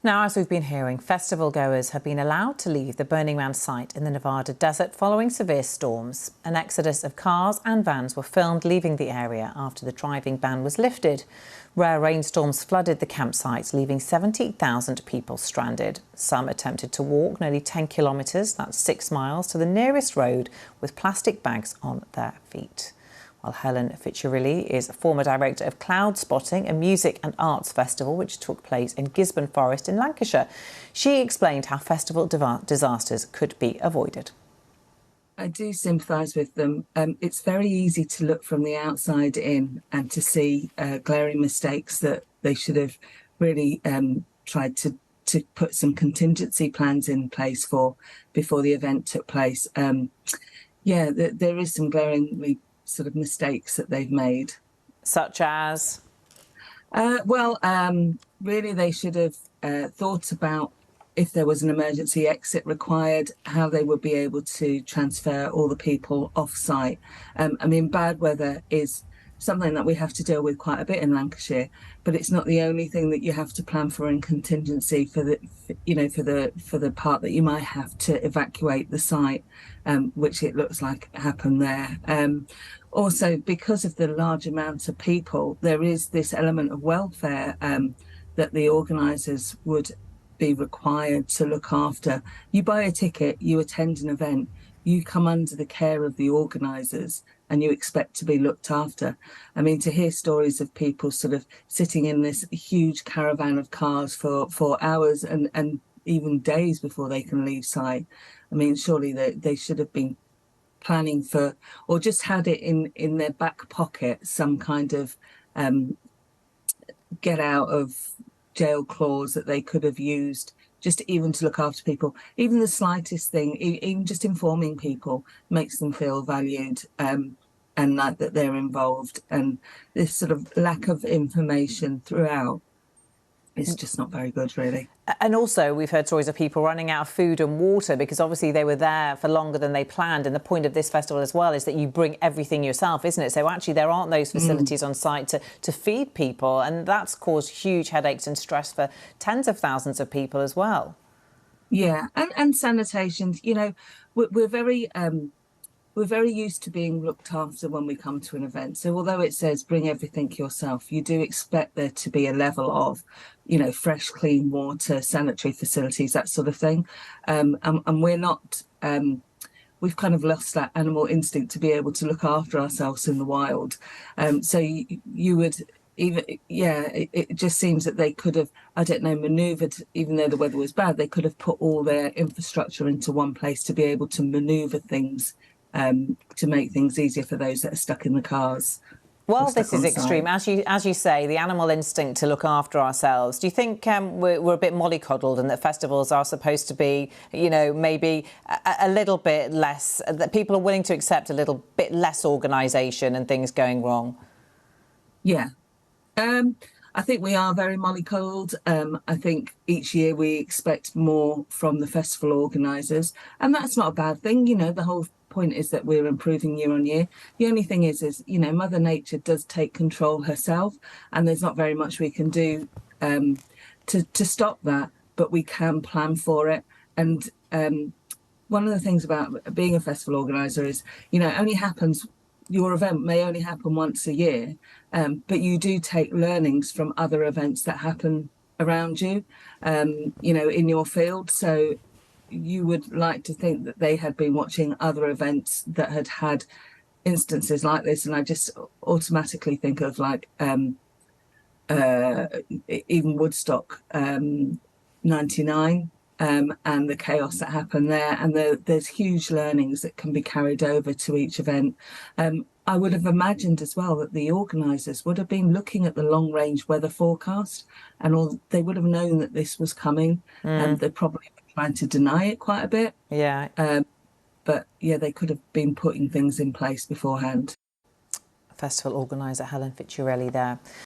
Now, as we've been hearing, festival goers have been allowed to leave the Burning Man site in the Nevada desert following severe storms. An exodus of cars and vans were filmed leaving the area after the driving ban was lifted. Rare rainstorms flooded the campsites, leaving 70,000 people stranded. Some attempted to walk nearly 10 kilometres, that's 6 miles, to the nearest road with plastic bags on their feet. While Helen Ficcirilli is former director of Cloud Spotting, a music and arts festival which took place in Gisborne Forest in Lancashire. She explained how festival disasters could be avoided. I do sympathise with them. It's very easy to look from the outside in and to see glaring mistakes that they should have really tried to put some contingency plans in place for before the event took place. There is some glaringly sort of mistakes that they've made. Such as? Really they should have thought about if there was an emergency exit required, how they would be able to transfer all the people off site. Bad weather is something that we have to deal with quite a bit in Lancashire, but it's not the only thing that you have to plan for in contingency for the part that you might have to evacuate the site, which it looks like happened there. Also, because of the large amount of people, there is this element of welfare that the organisers would be required to look after. You buy a ticket, you attend an event, you come under the care of the organisers and you expect to be looked after. To hear stories of people sort of sitting in this huge caravan of cars for hours and even days before they can leave site. Surely they should have been planning for, or just had it in their back pocket, some kind of get out of jail clause that they could have used just even to look after people. Even the slightest thing, even just informing people, makes them feel valued and like that they're involved. And this sort of lack of information throughout is just not very good, really. And also, we've heard stories of people running out of food and water because obviously they were there for longer than they planned. And the point of this festival as well is that you bring everything yourself, isn't it? So actually there aren't those facilities on site to feed people. And that's caused huge headaches and stress for tens of thousands of people as well. Yeah, and sanitation, we're very used to being looked after when we come to an event. So although it says bring everything yourself, you do expect there to be a level of, fresh, clean water, sanitary facilities, that sort of thing. And we're not, we've kind of lost that animal instinct to be able to look after ourselves in the wild. So you would even, it just seems that they could have, manoeuvred, even though the weather was bad, they could have put all their infrastructure into one place to be able to manoeuvre things to make things easier for those that are stuck in the cars. Well, this is extreme. As you say, the animal instinct to look after ourselves. Do you think we're a bit mollycoddled and that festivals are supposed to be, maybe a little bit less, that people are willing to accept a little bit less organisation and things going wrong? Yeah. I think we are very mollycoddled. I think each year we expect more from the festival organisers, and that's not a bad thing. The whole point is that we're improving year on year. The only thing is Mother Nature does take control herself, and there's not very much we can do to stop that, but we can plan for it. And one of the things about being a festival organiser is, it only happens. Your event may only happen once a year, but you do take learnings from other events that happen around you, in your field. So you would like to think that they had been watching other events that had instances like this. And I just automatically think of even Woodstock 99. And the chaos that happened there, and there's huge learnings that can be carried over to each event. I would have imagined as well that the organisers would have been looking at the long-range weather forecast, and they would have known that this was coming, and they're probably trying to deny it quite a bit. Yeah. But yeah, they could have been putting things in place beforehand. Festival organiser Helen Ficcirilli there.